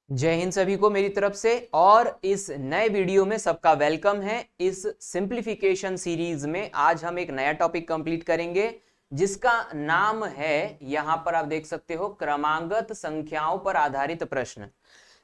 जय हिंद सभी को मेरी तरफ से। और इस नए वीडियो में सबका वेलकम है। इस सिंप्लीफिकेशन सीरीज में आज हम एक नया टॉपिक कंप्लीट करेंगे जिसका नाम है, यहां पर आप देख सकते हो, क्रमांगत संख्याओं पर आधारित प्रश्न।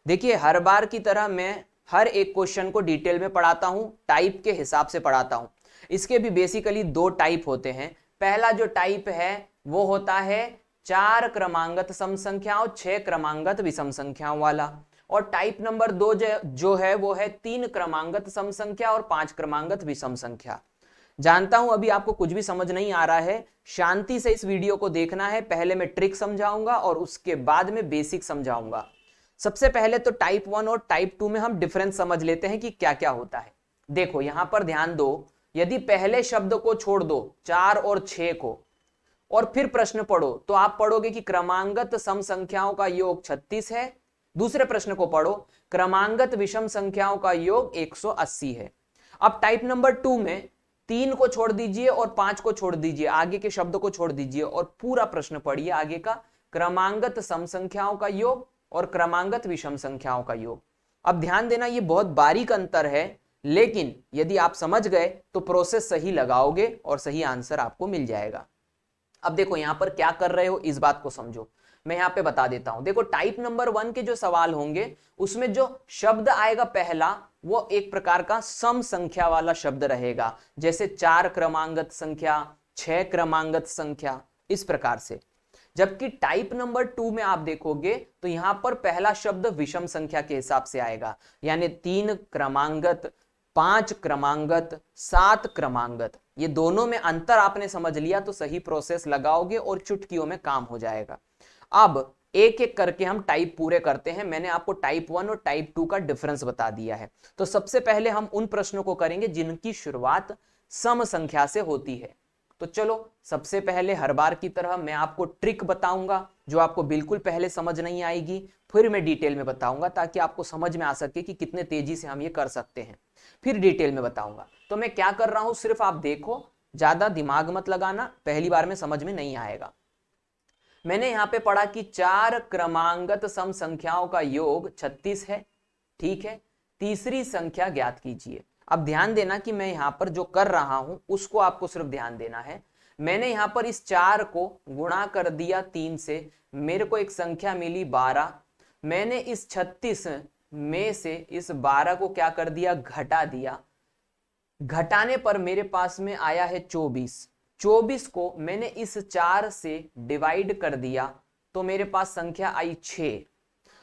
देखिए, हर बार की तरह मैं हर एक क्वेश्चन को डिटेल में पढ़ाता हूं, टाइप के हिसाब से पढ़ाता हूं। इसके भी बेसिकली दो टाइप होते हैं। पहला जो टाइप है वो होता है 4 क्रमांगत सम संख्याओं 6 क्रमांगत विषम संख्याओं वाला, और टाइप नंबर 2 जो है वो है 3 क्रमांगत सम संख्या और 5 क्रमांगत विषम संख्या। जानता हूं अभी आपको कुछ भी समझ नहीं आ रहा है, शांति से इस वीडियो को देखना है। पहले मैं ट्रिक समझाऊंगा और उसके बाद में बेसिक समझाऊंगा। सबसे पहले तो टाइप 1 और टाइप 2 में हम डिफरेंस समझ लेते हैं कि क्या क्या होता है। देखो यहां पर ध्यान दो, यदि पहले शब्द को छोड़ दो 4 और 6 को और फिर प्रश्न पढ़ो तो आप पढ़ोगे कि क्रमांगत सम संख्याओं का योग 36 है। दूसरे प्रश्न को पढ़ो, क्रमांगत विषम संख्याओं का योग 180 है। अब टाइप नंबर 2 में 3 को छोड़ दीजिए और 5 को छोड़ दीजिए, आगे के शब्द को छोड़ दीजिए और पूरा प्रश्न पढ़िए आगे का, क्रमांगत सम संख्याओं का योग और क्रमांगत विषम संख्याओं का योग। अब ध्यान देना, ये बहुत बारीक अंतर है, लेकिन यदि आप समझ गए तो प्रोसेस सही लगाओगे और सही आंसर आपको मिल जाएगा। अब देखो यहां पर क्या कर रहे हो इस बात को समझो, मैं यहां पे बता देता हूं। देखो टाइप नंबर 1 के जो सवाल होंगे उसमें जो शब्द आएगा पहला वो एक प्रकार का सम संख्या वाला शब्द रहेगा, जैसे 4 क्रमांगत संख्या, 6 क्रमांगत संख्या, इस प्रकार से। जबकि टाइप नंबर 2 में आप देखोगे तो यहां पर पहला शब्द विषम संख्या के हिसाब से आएगा, यानी 3 क्रमांगत, 5 क्रमांगत, 7 क्रमांगत। ये दोनों में अंतर आपने समझ लिया तो सही प्रोसेस लगाओगे और चुटकियों में काम हो जाएगा। अब एक एक करके हम टाइप पूरे करते हैं। मैंने आपको टाइप 1 और टाइप 2 का डिफरेंस बता दिया है। तो सबसे पहले हम उन प्रश्नों को करेंगे जिनकी शुरुआत सम संख्या से होती है। तो चलो सबसे पहले हर बार की तरह मैं आपको ट्रिक बताऊंगा जो आपको बिल्कुल पहले समझ नहीं आएगी, फिर मैं डिटेल में बताऊंगा ताकि आपको समझ में आ सके कि कितने तेजी से हम ये कर सकते हैं। फिर डिटेल में बताऊंगा। तो मैं क्या कर रहा हूं सिर्फ आप देखो, ज्यादा दिमाग मत लगाना, पहली बार में समझ में नहीं आएगा। मैंने यहां पे पढ़ा कि 4 क्रमांगत सम संख्याओं का योग 36 है, ठीक है। तीसरी संख्या ज्ञात कीजिए। अब ध्यान देना कि मैं यहां पर जो कर रहा हूं उसको आपको सिर्फ ध्यान देना है। मैंने यहां पर इस 4 को गुणा कर दिया 3 से, मेरे को एक संख्या मिली 12। मैंने इस 36 में से इस 12 को क्या कर दिया, घटा दिया। घटाने पर मेरे पास में आया है 24। 24 को मैंने इस 4 से डिवाइड कर दिया तो मेरे पास संख्या आई 6।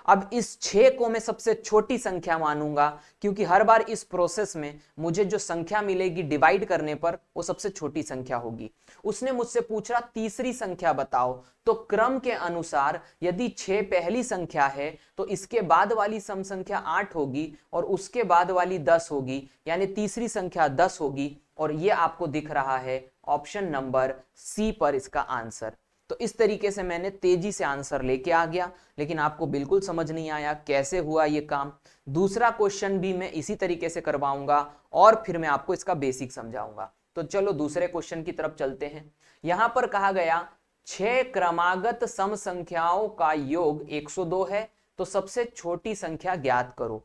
अब इस 6 को मैं सबसे छोटी संख्या मानूंगा क्योंकि हर बार इस प्रोसेस में मुझे जो संख्या मिलेगी डिवाइड करने पर वो सबसे छोटी संख्या होगी। उसने मुझसे पूछा तीसरी संख्या बताओ, तो क्रम के अनुसार यदि 6 पहली संख्या है तो इसके बाद वाली सम संख्या 8 होगी और उसके बाद वाली 10 होगी, यानी तीसरी संख्या 10 होगी। और ये आपको दिख रहा है ऑप्शन नंबर सी पर इसका आंसर। तो इस तरीके से मैंने तेजी से आंसर लेके आ गया, लेकिन आपको बिल्कुल समझ नहीं आया कैसे हुआ ये काम। दूसरा क्वेश्चन भी मैं इसी तरीके से करवाऊंगा और फिर मैं आपको इसका बेसिक समझाऊंगा। तो चलो दूसरे क्वेश्चन की तरफ चलते हैं। यहां पर कहा गया 6 क्रमागत सम संख्याओं का योग 102 है, तो सबसे छोटी संख्या ज्ञात करो।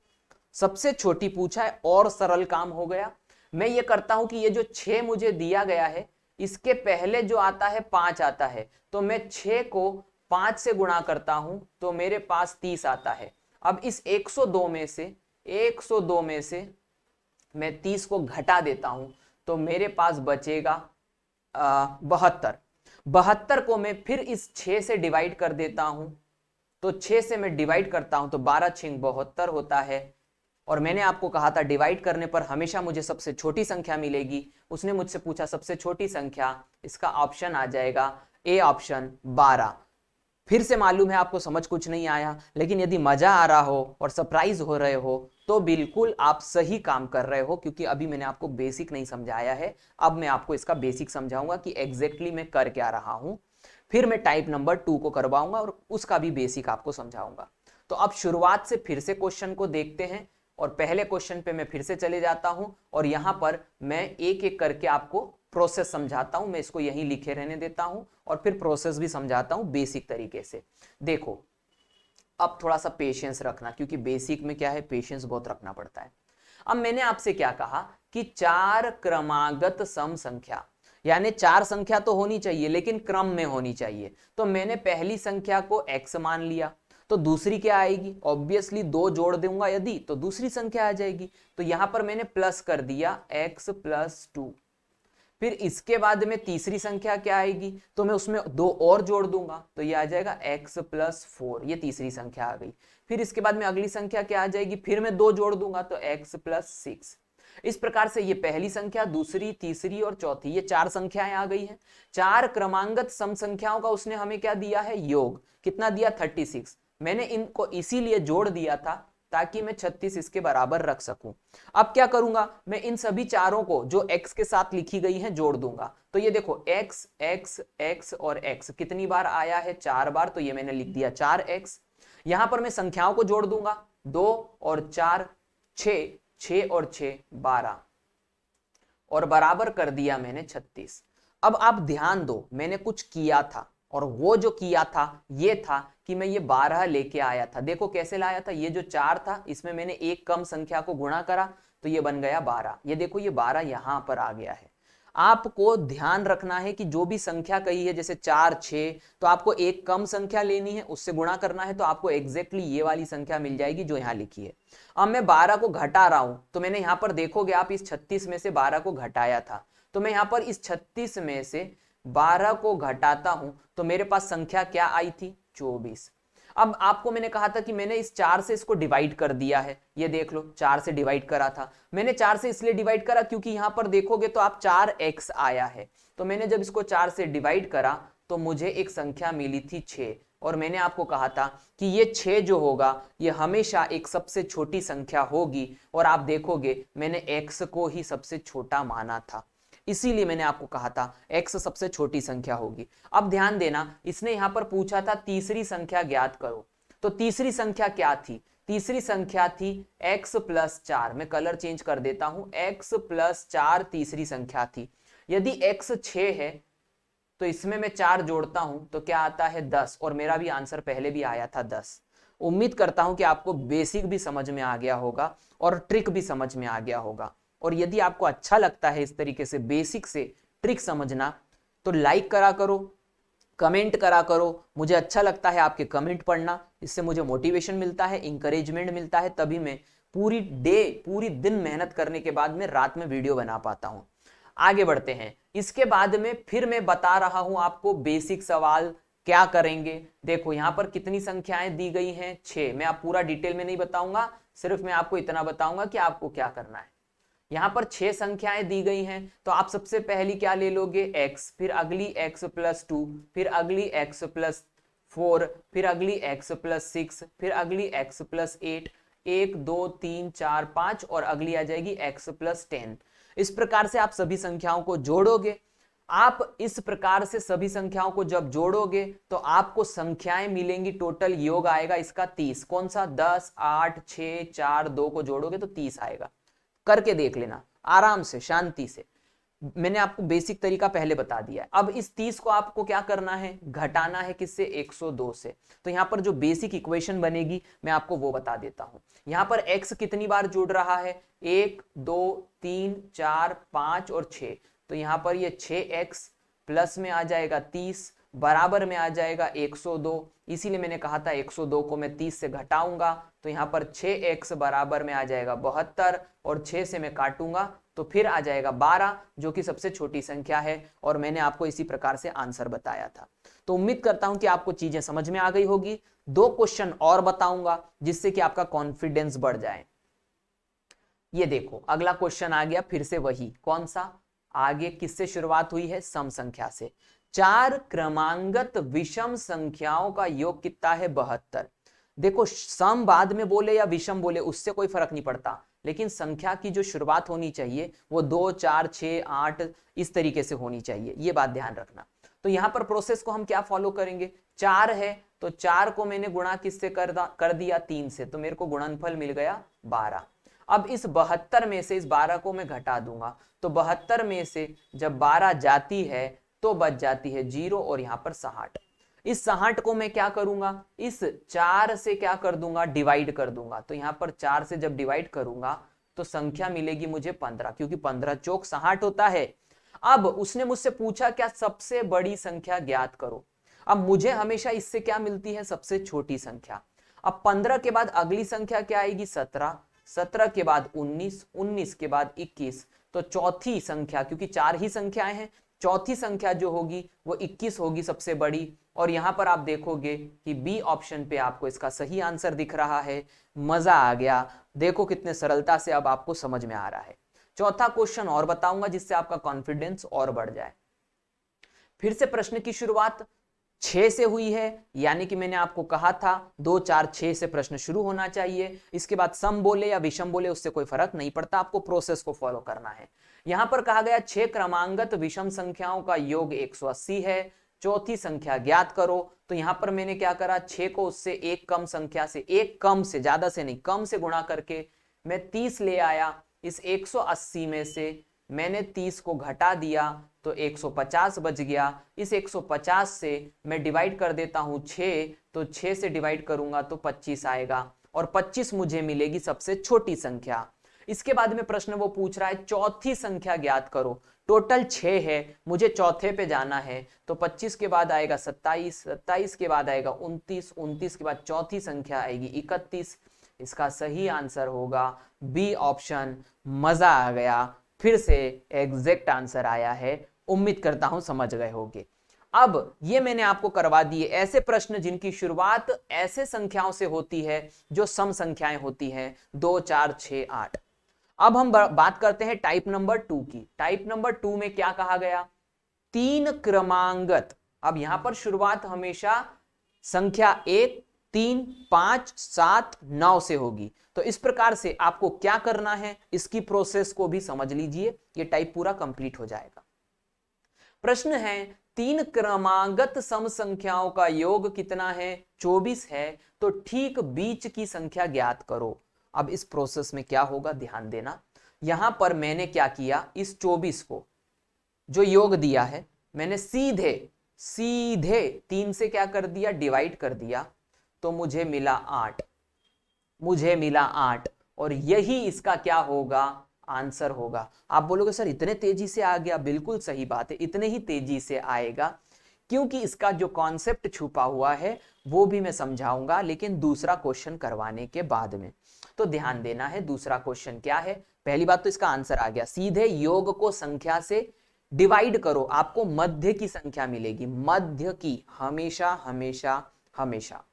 सबसे छोटी पूछा है और सरल काम हो गया। मैं ये करता हूं कि ये जो 6 मुझे दिया गया है इसके पहले जो आता है 5 आता है, तो मैं 6 को 5 से गुणा करता हूं तो मेरे पास 30 आता है। अब इस 102 में से मैं 30 को घटा देता हूं तो मेरे पास बचेगा 72। 72 को मैं फिर इस 6 से डिवाइड कर देता हूं, तो 6 से मैं डिवाइड करता हूं तो 12 छिंग 72 होता है। और मैंने आपको कहा था डिवाइड करने पर हमेशा मुझे सबसे छोटी संख्या मिलेगी। उसने मुझसे पूछा सबसे छोटी संख्या, इसका ऑप्शन आ जाएगा ए ऑप्शन 12। फिर से मालूम है आपको समझ कुछ नहीं आया, लेकिन यदि मजा आ रहा हो और सरप्राइज हो रहे हो तो बिल्कुल आप सही काम कर रहे हो, क्योंकि अभी मैंने आपको बेसिक नहीं समझाया है। अब मैं आपको इसका बेसिक समझाऊंगा कि एग्जैक्टली मैं कर क्या रहा हूं। फिर मैं टाइप नंबर 2 को करवाऊंगा और उसका भी बेसिक आपको समझाऊंगा। तो अब शुरुआत से फिर से क्वेश्चन को देखते हैं और पहले क्वेश्चन पे मैं फिर से चले जाता हूं और यहां पर मैं एक एक करके आपको प्रोसेस समझाता हूं। मैं इसको यहीं लिखे रहने देता हूं और फिर प्रोसेस भी समझाता हूं बेसिक तरीके से। देखो अब थोड़ा सा पेशेंस रखना, क्योंकि बेसिक में क्या है, पेशेंस बहुत रखना पड़ता है। अब मैंने आपसे क्या कहा कि 4 क्रमागत सम संख्या, यानी 4 संख्या तो होनी चाहिए लेकिन क्रम में होनी चाहिए। तो मैंने पहली संख्या को x मान लिया, तो दूसरी क्या आएगी, ऑब्वियसली 2 जोड़ दूंगा यदि, तो दूसरी संख्या आ जाएगी। तो यहां पर मैंने प्लस कर दिया x + 2। फिर इसके बाद में तीसरी संख्या क्या आएगी, तो मैं उसमें 2 और जोड़ दूंगा, तो ये आ जाएगा x + 4, ये तीसरी संख्या आ गई। फिर इसके बाद में अगली संख्या क्या आ जाएगी, फिर मैं 2 जोड़ दूंगा, तो x + 6। इस प्रकार से ये पहली संख्या, दूसरी, तीसरी और चौथी, ये 4 संख्याएं आ गई हैं। 4 क्रमांगत सम संख्याओं का उसने हमें क्या दिया है, योग। कितना दिया, 36। मैंने इनको इसीलिए जोड़ दिया था ताकि मैं 36 इसके बराबर रख सकूं। अब क्या करूंगा, मैं इन सभी चारों को जो x के साथ लिखी गई हैं जोड़ दूंगा। तो ये देखो x x x और x कितनी बार आया है, 4 बार, तो ये मैंने लिख दिया 4x। यहां पर मैं संख्याओं को जोड़ दूंगा, 2 और 4 6, 6 और 6 12, और बराबर कर दिया मैंने 36। अब आप ध्यान दो, मैंने कुछ किया था, और वो जो किया था ये था कि मैं ये 12 लेके आया था। देखो कैसे लाया था, ये जो 4 था इसमें मैंने एक कम संख्या को गुणा करा, तो ये बन गया 12। ये देखो ये 12 यहां पर आ गया है। आपको ध्यान रखना है कि जो भी संख्या कही है, जैसे 4 6, तो आपको एक कम संख्या लेनी है, उससे गुणा करना है, तो आपको एग्जैक्टली ये वाली संख्या मिल जाएगी जो यहां लिखी है। अब मैं 12 को घटा रहा हूं, तो मैंने यहां पर देखोगे आप, इस 36 में से 12 को घटाया था, तो मैं यहां पर इस 36 में से 12 को घटाता हूं, तो मेरे पास संख्या क्या आई थी, 24। अब आपको मैंने कहा था कि मैंने इस 4 से इसको डिवाइड कर दिया है, ये देख लो 4 से डिवाइड करा था। मैंने 4 से इसलिए डिवाइड करा क्योंकि यहां पर देखोगे तो आप 4x आया है, तो मैंने जब इसको 4 से डिवाइड करा तो मुझे एक संख्या मिली थी 6, और मैंने आपको कहा था कि ये 6 जो होगा ये हमेशा एक सबसे छोटी संख्या होगी, और आप देखोगे मैंने x को ही सबसे छोटा माना था, इसीलिए मैंने आपको कहा था x सबसे छोटी संख्या होगी। अब ध्यान देना, इसने यहां पर पूछा था तीसरी संख्या ज्ञात करो, तो तीसरी संख्या क्या थी, तीसरी संख्या थी x + 4। मैं कलर चेंज कर देता हूं, x + 4 तीसरी संख्या थी। यदि x 6 है तो इसमें मैं 4 जोड़ता हूं तो क्या आता है, 10, और मेरा भी आंसर पहले भी आया था 10। उम्मीद करता हूं कि आपको बेसिक भी समझ में आ गया होगा और ट्रिक भी समझ में आ गया होगा। और यदि आपको अच्छा लगता है इस तरीके से बेसिक से ट्रिक समझना, तो लाइक करा करो, कमेंट करा करो। मुझे अच्छा लगता है आपके कमेंट पढ़ना, इससे मुझे मोटिवेशन मिलता है, इंकरेजमेंट मिलता है, तभी मैं पूरी दिन मेहनत करने के बाद में रात में वीडियो बना पाता हूं। आगे बढ़ते हैं, इसके बाद में फिर मैं बता रहा हूं आपको बेसिक सवाल क्या करेंगे। देखो यहां पर कितनी संख्याएं दी गई हैं, 6। मैं आप पूरा डिटेल में नहीं बताऊंगा, सिर्फ मैं आपको इतना बताऊंगा कि आपको क्या करना है। यहां पर 6 संख्याएं दी गई हैं, तो आप सबसे पहली क्या ले लोगे, x, फिर अगली x + 2, फिर अगली x + 4, फिर अगली x + 6, फिर अगली x + 8, 1 2 3 4 5, और अगली आ जाएगी x + 10। इस प्रकार से आप सभी संख्याओं को जोड़ोगे। आप इस प्रकार से सभी संख्याओं को जब जोड़ोगे तो आपको संख्याएं मिलेंगी, टोटल योग आएगा इसका 30। कौन सा, 10 8 6 4 2 को जोड़ोगे तो 30 आएगा। करके देख लेना आराम से, शांति से। मैंने आपको बेसिक तरीका पहले बता दिया है। अब इस 30 को आपको क्या करना है, घटाना है किससे, 102 से। तो यहां पर जो बेसिक इक्वेशन बनेगी मैं आपको वो बता देता हूं। यहां पर x कितनी बार जुड़ रहा है, 1 2 3 4 5 और 6, तो यहां पर ये 6x प्लस में आ जाएगा 30, बराबर में आ जाएगा 102। इसीलिए मैंने कहा था 102 को मैं 30 से घटाऊंगा, तो यहां पर 6x बराबर में आ जाएगा 72, और 6 से मैं काटूंगा तो फिर आ जाएगा 12, जो कि सबसे छोटी संख्या है। और मैंने आपको इसी प्रकार से आंसर बताया था। तो उम्मीद करता हूं कि आपको चीजें समझ में आ गई होगी। 2 क्वेश्चन और बताऊंगा जिससे कि आपका कॉन्फिडेंस बढ़ जाए। ये देखो अगला क्वेश्चन आ गया, फिर से वही, कौन सा, आगे किससे शुरुआत हुई है, सम संख्या से। 4 क्रमांगत विषम संख्याओं का योग कितना है, 72। देखो सम बाद में बोले या विषम बोले उससे कोई फर्क नहीं पड़ता, लेकिन संख्या की जो शुरुआत होनी चाहिए वो 2 4 6 8 इस तरीके से होनी चाहिए, ये बात ध्यान रखना। तो यहां पर प्रोसेस को हम क्या फॉलो करेंगे, 4 है तो 4 को मैंने गुणा किससे कर दिया, 3 से, तो मेरे को गुणनफल मिल गया 12। अब इस 72 में से इस 12 को मैं घटा दूंगा, तो 72 में से जब 12 जाती है तो बच जाती है 0, और यहां पर 60। इस 66 को मैं क्या करूंगा, इस 4 से क्या कर दूंगा, डिवाइड कर दूंगा। तो यहां पर 4 से जब डिवाइड करूंगा तो संख्या मिलेगी मुझे 15, क्योंकि 15 चौक 66 होता है। अब उसने मुझसे पूछा क्या सबसे बड़ी संख्या ज्ञात करो। अब मुझे हमेशा इससे क्या मिलती है, सबसे छोटी संख्या। अब 15 के बाद अगली संख्या क्या आएगी, 17, 17 के बाद 19, 19 के बाद 21। तो चौथी संख्या, क्योंकि 4 ही संख्याएं हैं, चौथी संख्या जो होगी वो 21 होगी सबसे बड़ी। और यहां पर आप देखोगे कि बी ऑप्शन पे आपको इसका सही आंसर दिख रहा है। मजा आ गया, देखो कितने सरलता से अब आपको समझ में आ रहा है। चौथा क्वेश्चन और बताऊंगा जिससे आपका कॉन्फिडेंस और बढ़ जाए। फिर से प्रश्न की शुरुआत 6 से हुई है, यानी कि मैंने आपको कहा था 2 4 6 से प्रश्न शुरू होना चाहिए। इसके बाद सम बोले या विषम बोले उससे कोई फर्क नहीं पड़ता, आपको प्रोसेस को फॉलो करना है। यहां पर कहा गया 6 क्रमांगत विषम संख्याओं का योग 180 है, चौथी संख्या ज्ञात करो। तो यहां पर मैंने क्या करा, 6 को उससे एक कम संख्या से, एक कम से, ज्यादा से नहीं, कम से गुणा करके मैं 30 ले आया। इस 180 में से मैंने 30 को घटा दिया तो 150 बच गया। इस 150 से मैं डिवाइड कर देता हूं 6, तो 6 से डिवाइड करूंगा तो 25 आएगा, और 25 मुझे मिलेगी सबसे छोटी संख्या। इसके बाद में प्रश्न वो पूछ रहा है चौथी संख्या ज्ञात करो। टोटल 6 है, मुझे चौथे पे जाना है, तो 25 के बाद आएगा 27, 27 के बाद आएगा 29, 29 के बाद चौथी संख्या आएगी 31। इसका सही आंसर होगा बी ऑप्शन। मजा आ गया, फिर से एग्जैक्ट आंसर आया है। उम्मीद करता हूं समझ गए होंगे। अब ये मैंने आपको करवा दिए ऐसे प्रश्न जिनकी शुरुआत ऐसे संख्याओं से होती है जो सम संख्याएं होती हैं, 2 4 6 8। अब हम बात करते हैं टाइप नंबर 2 की। टाइप नंबर 2 में क्या कहा गया, 3 क्रमांगत। अब यहां पर शुरुआत हमेशा संख्या 1 3 5 7 9 से होगी। तो इस प्रकार से आपको क्या करना है, इसकी प्रोसेस को भी समझ लीजिए, ये टाइप पूरा कंप्लीट हो जाएगा। प्रश्न है 3 क्रमागत सम संख्याओं का योग कितना है, 24 है, तो ठीक बीच की संख्या ज्ञात करो। अब इस प्रोसेस में क्या होगा, ध्यान देना। यहां पर मैंने क्या किया, इस 24 को जो योग दिया है मैंने सीधे सीधे 3 से क्या कर दिया, डिवाइड कर दिया, तो मुझे मिला 8, मुझे मिला 8, और यही इसका क्या होगा, आंसर होगा। आप बोलोगे सर इतने तेजी से आ गया, बिल्कुल सही बात है, इतने ही तेजी से आएगा, क्योंकि इसका जो कॉन्सेप्ट छुपा हुआ है वो भी मैं समझाऊंगा, लेकिन दूसरा क्वेश्चन करवाने के बाद में। तो ध्यान देना है, दूसरा क्वेश्चन क्या है। पहली बात तो इसका आंसर आ गया, सीधे योग को संख्या से डिवाइड करो, आपको मध्य की संख्या मिलेगी, मध्य की, हमेशा हमेशा हमेशा।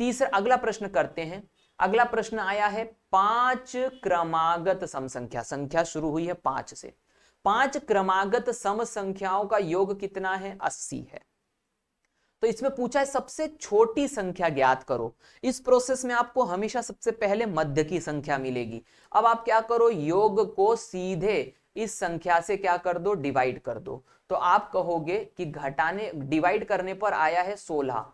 तीसरा अगला प्रश्न करते हैं। अगला प्रश्न आया है 5 क्रमागत सम संख्या, संख्या शुरू हुई है 5 से। 5 क्रमागत सम संख्याओं का योग कितना है, 80 है। तो इसमें पूछा है सबसे छोटी संख्या ज्ञात करो। इस प्रोसेस में आपको हमेशा सबसे पहले मध्य की संख्या मिलेगी। अब आप क्या करो, योग को सीधे इस संख्या से क्या कर दो, डिवाइड कर दो। तो आप कहोगे कि घटाने डिवाइड करने पर आया है 16,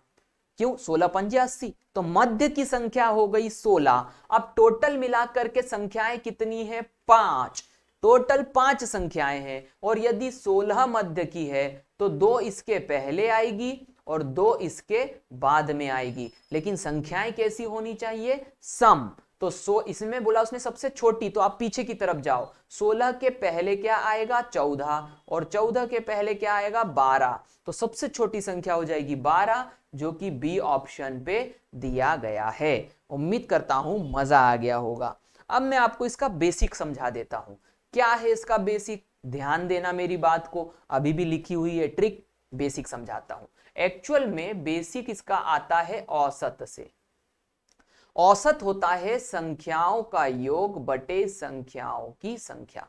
क्यों, 16 पंजे 80, तो मध्य की संख्या हो गई 16। अब टोटल मिलाकर के संख्याएं कितनी है, 5, टोटल 5 संख्याएं हैं, और यदि 16 मध्य की है तो 2 इसके पहले आएगी और 2 इसके बाद में आएगी, लेकिन संख्याएं कैसी होनी चाहिए, सम। तो इसमें बोला उसने सबसे छोटी, तो आप पीछे की तरफ जाओ, 16 के पहले क्या आएगा, 14, और 14 के पहले क्या आएगा, 12, तो सबसे छोटी संख्या हो जाएगी 12, जो कि बी ऑप्शन पे दिया गया है। उम्मीद करता हूं मजा आ गया होगा। अब मैं आपको इसका बेसिक समझा देता हूं, क्या है इसका बेसिक, ध्यान देना मेरी बात को, अभी भी लिखी हुई है ट्रिक, बेसिक समझाता हूं। एक्चुअल में बेसिक इसका आता है औसत से। औसत होता है संख्याओं का योग बटे संख्याओं की संख्या,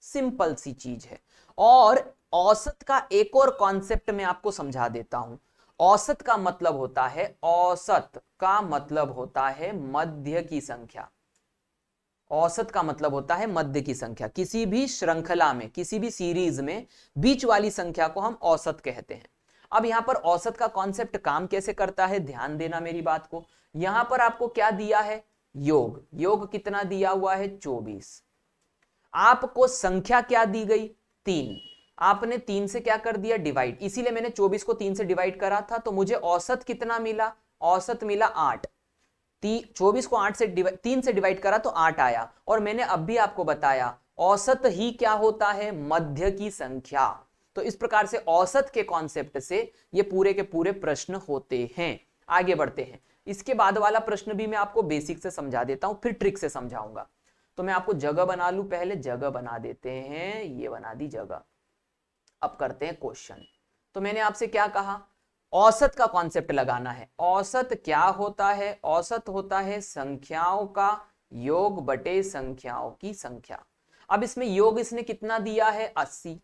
सिंपल सी चीज है। और औसत का एक और कॉन्सेप्ट मैं आपको समझा देता हूं। औसत का मतलब होता है, औसत का मतलब होता है मध्य की संख्या। औसत का मतलब होता है मध्य की संख्या। किसी भी श्रृंखला में, किसी भी सीरीज में बीच वाली संख्या को हम औसत कहते हैं। अब यहां पर औसत का कॉन्सेप्ट काम कैसे करता है, ध्यान देना मेरी बात को। यहां पर आपको क्या दिया है, योग, योग कितना दिया हुआ है, 24। आपको संख्या क्या दी गई, 3। आपने 3 से क्या कर दिया डिवाइड, इसीलिए मैंने 24 को 3 से डिवाइड करा था, तो मुझे औसत कितना मिला, औसत मिला 8। 24 को 3 से डिवाइड करा तो 8 आया। और मैंने अब भी आपको बताया औसत ही क्या होता है, मध्य की संख्या। तो इस प्रकार से औसत के कॉन्सेप्ट से ये पूरे के पूरे प्रश्न होते हैं। आगे बढ़ते हैं, इसके बाद वाला प्रश्न भी मैं आपको बेसिक से समझा देता हूं, फिर ट्रिक से समझाऊंगा। तो मैं आपको जगह बना लूं, पहले जगह बना देते हैं, ये बना दी जगह। अब करते हैं क्वेश्चन। तो मैंने आपसे क्या कहा, औसत का कॉन्सेप्ट लगाना है। औसत क्या होता है, औसत होता है संख्याओं का योग बटे संख्याओं की संख्या। अब इसमें योग इसने कितना दिया है 80,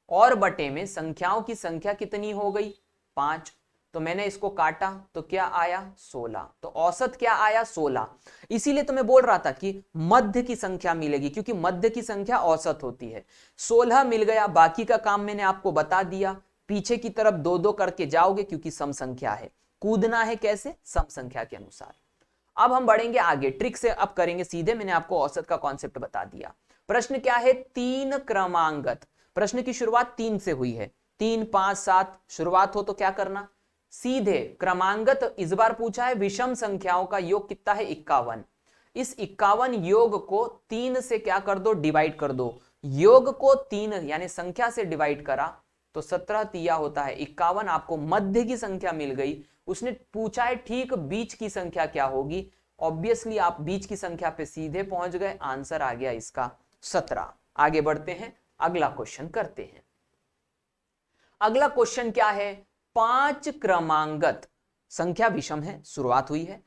और बटे में संख्याओं की संख्या कितनी हो गई 5। तो मैंने इसको काटा तो क्या आया 16। तो औसत क्या आया 16। इसीलिए तो मैं बोल रहा था कि मध्य की संख्या मिलेगी, क्योंकि मध्य की संख्या औसत होती है। 16 मिल गया, बाकी का काम मैंने आपको बता दिया। पीछे की तरफ 2-2 करके जाओगे, क्योंकि सम संख्या है, कूदना है कैसे, सम संख्या के अनुसार। अब हम बढ़ेंगे आगे, ट्रिक से अब करेंगे सीधे। मैंने आपको औसत का कॉन्सेप्ट बता दिया। प्रश्न क्या है, 3 क्रमांगत। प्रश्न की शुरुआत 3 से हुई है, 3, 5, 7 शुरुआत हो तो क्या करना, सीधे क्रमांगत। इस बार पूछा है विषम संख्याओं का योग कितना है 51। इस 51 योग को 3 से क्या कर दो, डिवाइड कर दो। योग को 3 यानी संख्या से डिवाइड करा तो 17 तिया होता है 51। आपको मध्य की संख्या मिल गई। उसने पूछा है ठीक बीच की संख्या क्या होगी, ऑब्वियसली आप बीच की संख्या पे सीधे पहुंच गए, आंसर आ गया इसका 17। आगे बढ़ते हैं, अगला क्वेश्चन करते हैं। अगला क्वेश्चन क्या है, 5 क्रमांगत संख्या विषम है, शुरुआत हुई है।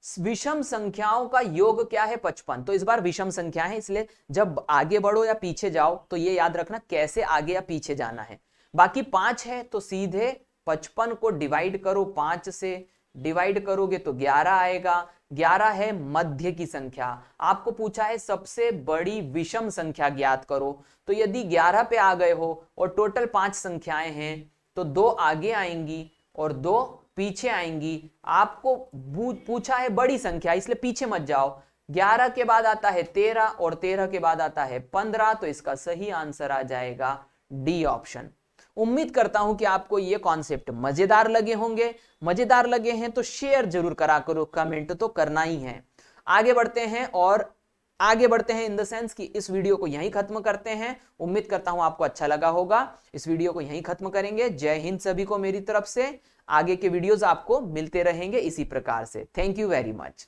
विषम संख्याओं का योग क्या है 55। तो इस बार विषम संख्या है, इसलिए जब आगे बढ़ो या पीछे जाओ तो ये याद रखना कैसे आगे या पीछे जाना है। बाकी 5 है तो सीधे 55 को डिवाइड करो, 5 से डिवाइड करोगे तो 11 आएगा। 11 है मध्य की संख्या। आपको पूछा है सबसे बड़ी विषम संख्या ज्ञात करो। तो यदि 11 पे आ गए हो और टोटल 5 संख्याएं हैं तो 2 आगे आएंगी और 2 पीछे आएंगी। आपको पूछा है बड़ी संख्या, इसलिए पीछे मत जाओ। 11 के बाद आता है 13 और 13 के बाद आता है 15। तो इसका सही आंसर आ जाएगा डी ऑप्शन। उम्मीद करता हूं कि आपको ये कॉन्सेप्ट मजेदार लगे होंगे। मजेदार लगे हैं तो शेयर जरूर करा करो, कमेंट तो करना ही है। आगे बढ़ते हैं, और आगे बढ़ते हैं इन द सेंस कि इस वीडियो को यहीं खत्म करते हैं। उम्मीद करता हूं आपको अच्छा लगा होगा। इस वीडियो को यहीं खत्म करेंगे। जय हिंद सभी को मेरी तरफ से। आगे के वीडियोस आपको मिलते रहेंगे इसी प्रकार से। Thank you very much.